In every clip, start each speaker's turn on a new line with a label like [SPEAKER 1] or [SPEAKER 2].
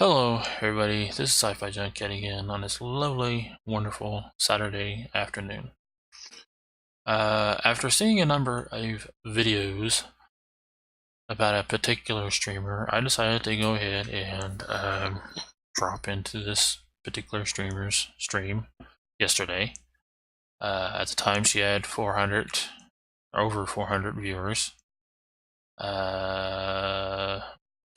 [SPEAKER 1] Hello, everybody. This is Sci-Fi Junket again on this lovely, wonderful Saturday afternoon. After seeing a number of videos about a particular streamer, I decided to go ahead and drop into this particular streamer's stream yesterday. At the time, she had over 400 viewers.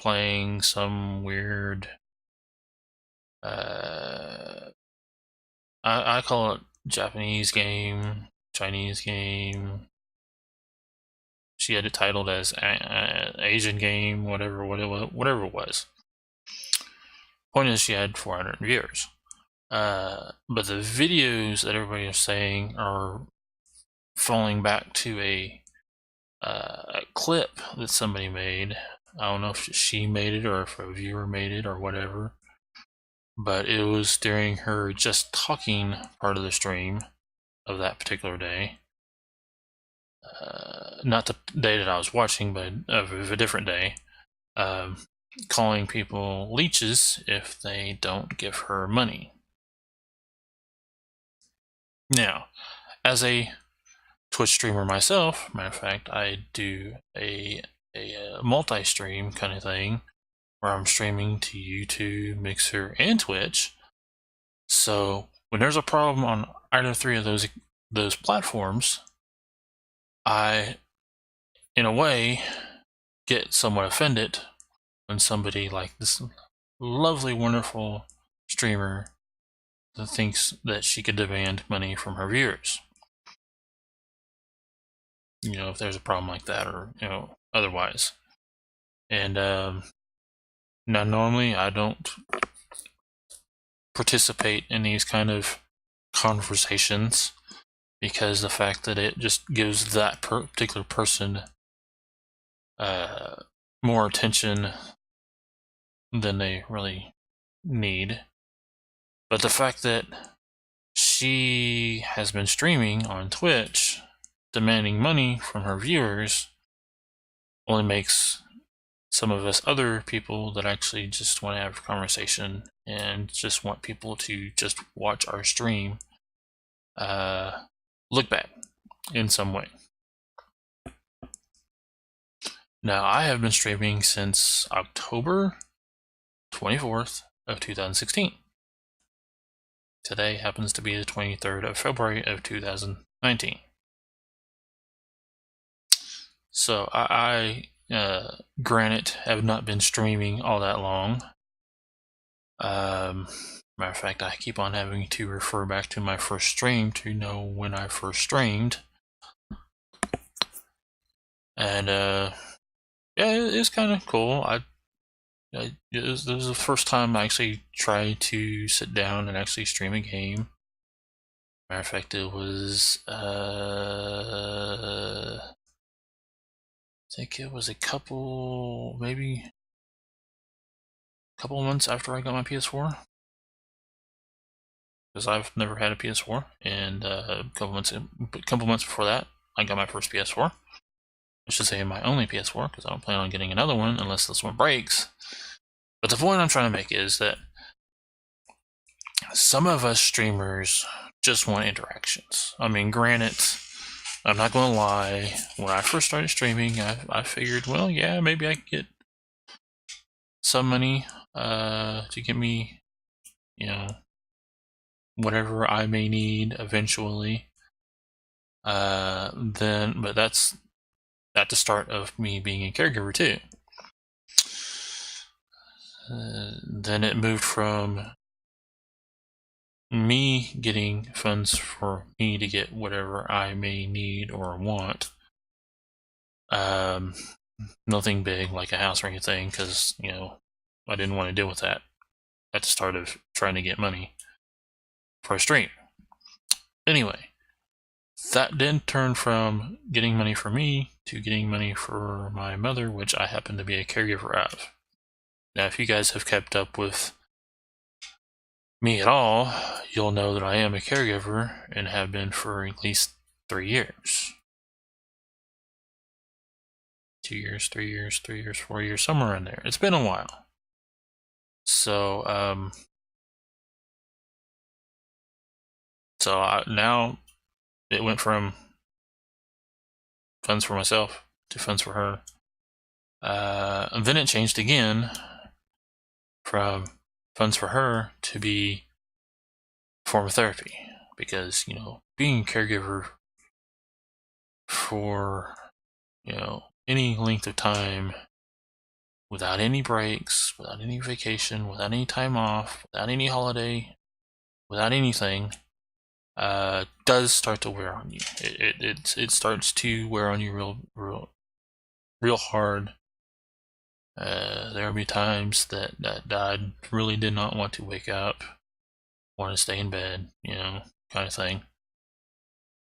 [SPEAKER 1] Playing some weird I call it Japanese game, Chinese game. She had it titled as Asian game, whatever it was. Point is, she had 400 viewers. But the videos that everybody is saying are falling back to a clip that somebody made. I don't know if she made it or if a viewer made it or whatever. But it was during her just talking part of the stream of that particular day. Not the day that I was watching, but of a different day. Calling people leeches if they don't give her money. Now, as a Twitch streamer myself, matter of fact, I do a multi-stream kind of thing where I'm streaming to YouTube, Mixer, and Twitch. So when there's a problem on either three of those platforms, I, in a way, get somewhat offended when somebody like this lovely, wonderful streamer that thinks that she could demand money from her viewers. You know, if there's a problem like that, or otherwise. And now, normally I don't participate in these kind of conversations because the fact that it just gives that particular person more attention than they really need. But the fact that she has been streaming on Twitch demanding money from her viewers only makes some of us other people that actually just want to have a conversation and just want people to just watch our stream look bad in some way. Now, I have been streaming since October 24th of 2016. Today happens to be the 23rd of February of 2019. So I granted, have not been streaming all that long. Matter of fact, I keep on having to refer back to my first stream to know when I first streamed. And yeah, it's kind of cool. This was the first time I actually tried to sit down and actually stream a game. Matter of fact, it was I think it was maybe a couple months after I got my PS4, because I've never had a PS4, and a couple months before that, I got my first PS4. I should say my only PS4, because I don't plan on getting another one unless this one breaks. But the point I'm trying to make is that some of us streamers just want interactions. I mean, granted, I'm not going to lie, when I first started streaming, I figured, well, yeah, maybe I could get some money to get me, whatever I may need eventually. But that's at the start of me being a caregiver too. Then it moved from me getting funds for me to get whatever I may need or want. Nothing big like a house or anything, because I didn't want to deal with that at the start of trying to get money for a stream. Anyway, that then turned from getting money for me to getting money for my mother, which I happen to be a caregiver of. Now, if you guys have kept up with me at all, you'll know that I am a caregiver and have been for at least 3 years. 2 years, 3 years, 3 years, 4 years, somewhere in there. It's been a while. So now it went from funds for myself to funds for her. And then it changed again from funds for her to be a form of therapy, because being a caregiver for any length of time without any breaks, without any vacation, without any time off, without any holiday, without anything, does start to wear on you. It starts to wear on you real hard. There will be times that I really did not want to wake up, want to stay in bed, kind of thing.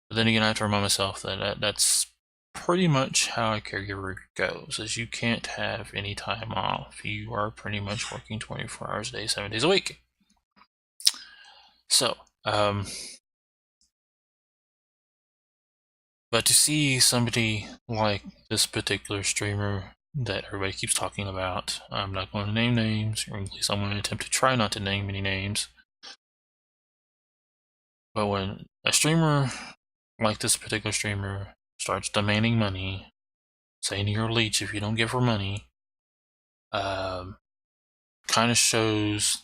[SPEAKER 1] But then again, I have to remind myself that that's pretty much how a caregiver goes, is you can't have any time off. You are pretty much working 24 hours a day, 7 days a week. So, but to see somebody like this particular streamer that everybody keeps talking about, I'm not going to name names, or at least I'm going to attempt to try not to name any names. But when a streamer like this particular streamer starts demanding money, saying you're a leech if you don't give her money, kind of shows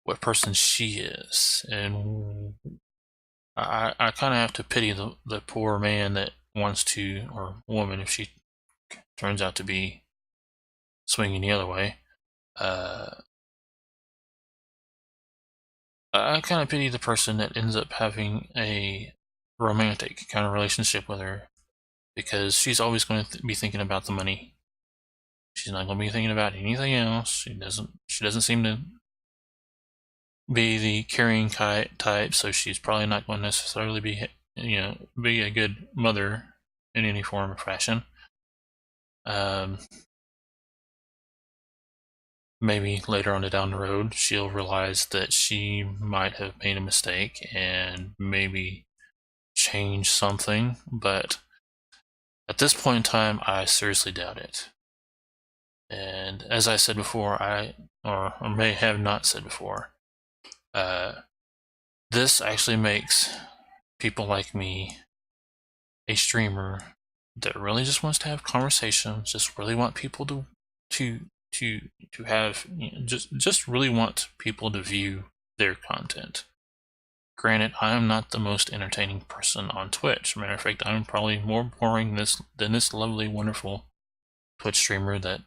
[SPEAKER 1] what person she is. And I kind of have to pity the poor man that wants to, or woman if she turns out to be swinging the other way. I kind of pity the person that ends up having a romantic kind of relationship with her, because she's always going to be thinking about the money. She's not going to be thinking about anything else. She doesn't seem to be the caring type, so she's probably not going to necessarily be a good mother in any form or fashion. Maybe later on down the road she'll realize that she might have made a mistake and maybe change something, but at this point in time I seriously doubt it. And as I said before, or may have not said before, this actually makes people like me a streamer that really just wants to have conversations, just really want people to have, just really want people to view their content. Granted, I am not the most entertaining person on Twitch. Matter of fact, I'm probably more boring than this lovely, wonderful Twitch streamer that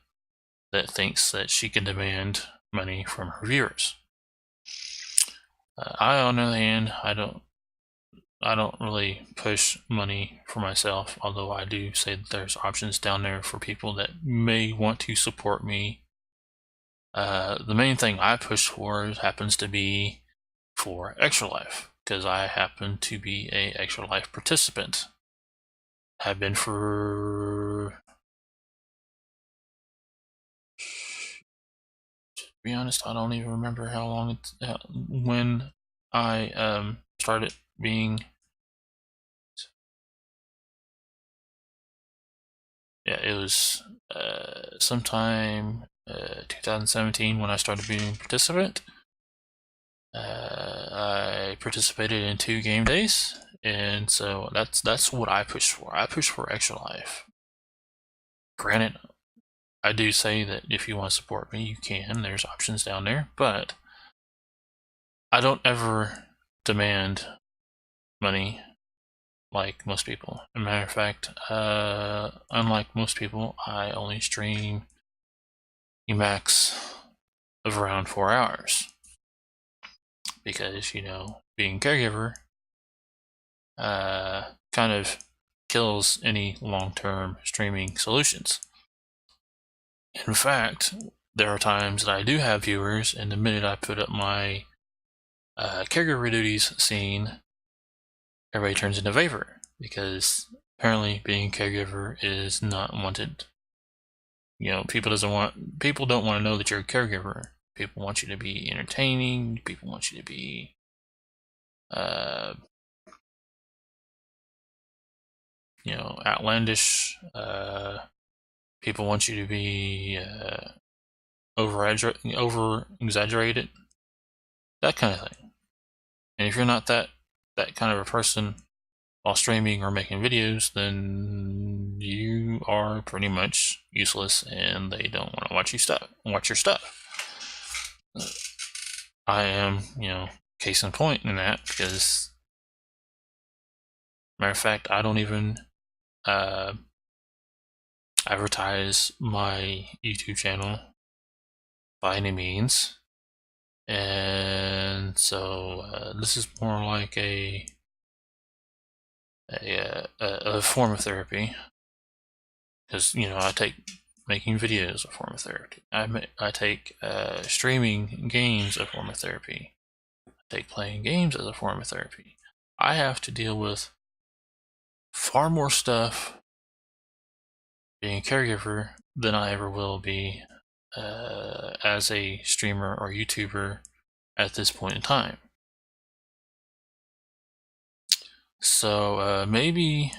[SPEAKER 1] thinks that she can demand money from her viewers. I, on the other hand, I don't really push money for myself, although I do say that there's options down there for people that may want to support me. The main thing I push for happens to be for Extra Life, because I happen to be a Extra Life participant. Have been for, to be honest, I don't even remember how long when I started being. Yeah, it was sometime 2017 when I started being a participant. I participated in 2 game days, and so that's what I push for. I push for Extra Life. Granted, I do say that if you want to support me, you can. There's options down there, but I don't ever demand money like most people. As a matter of fact, unlike most people, I only stream a max of around 4 hours, because being a caregiver kind of kills any long-term streaming solutions. In fact, there are times that I do have viewers, and the minute I put up my caregiver duties scene, everybody turns into favor, because apparently being a caregiver is not wanted. People don't want to know that you're a caregiver. People want you to be entertaining. People want you to be outlandish. People want you to be over exaggerate it, that kind of thing. And if you're not that kind of a person while streaming or making videos, then you are pretty much useless, and they don't want to watch your stuff. I am, case in point in that, because matter of fact, I don't even advertise my YouTube channel by any means, and so this is more like a form of therapy, because I take making videos a form of therapy. I take streaming games a form of therapy. I take playing games as a form of therapy. I have to deal with far more stuff being a caregiver than I ever will be as a streamer or YouTuber at this point in time. So maybe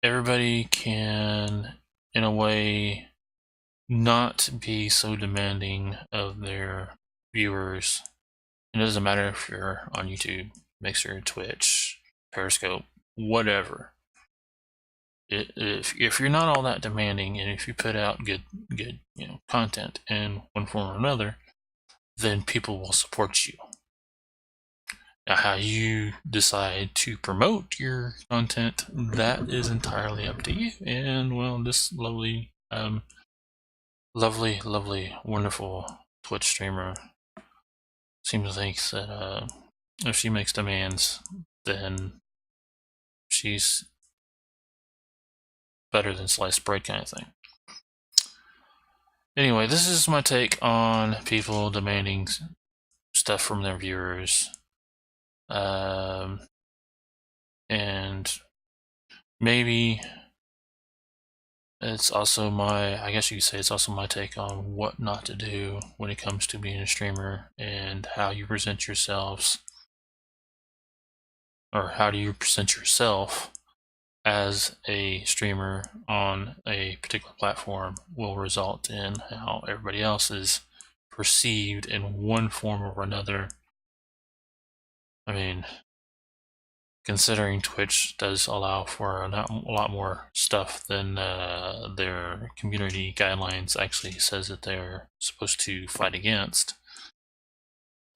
[SPEAKER 1] everybody can, in a way, not be so demanding of their viewers. It doesn't matter if you're on YouTube, Mixer, Twitch, Periscope, whatever. If you're not all that demanding, and if you put out good content in one form or another, then people will support you. Now, how you decide to promote your content, that is entirely up to you. And well, this lovely, wonderful Twitch streamer seems to think that if she makes demands, then she's better than sliced bread, kind of thing. Anyway, this is my take on people demanding stuff from their viewers. And maybe it's also I guess you could say it's also my take on what not to do when it comes to being a streamer, and how you present yourselves, or how do you present yourself as a streamer on a particular platform will result in how everybody else is perceived in one form or another. I mean, considering Twitch does allow for a lot more stuff than their community guidelines actually says that they're supposed to fight against,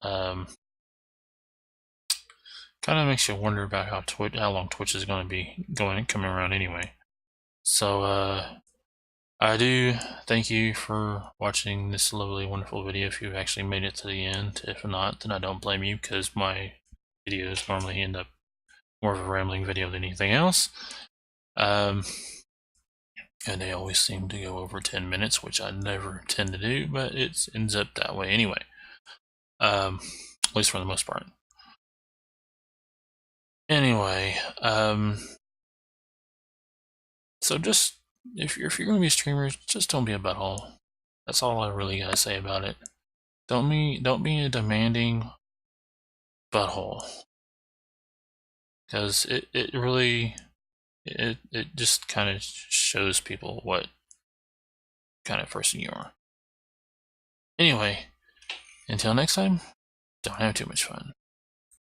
[SPEAKER 1] kind of makes you wonder about how long Twitch is going to be coming around anyway. So I do thank you for watching this lovely, wonderful video if you actually made it to the end. If not, then I don't blame you, because my videos normally end up more of a rambling video than anything else. And they always seem to go over 10 minutes, which I never tend to do, but it ends up that way anyway. At least for the most part. Anyway, so just, if you're going to be a streamer, just don't be a butthole. That's all I really gotta say about it. Don't be a demanding butthole, because it really just kind of shows people what kind of person you are. Anyway, until next time, don't have too much fun.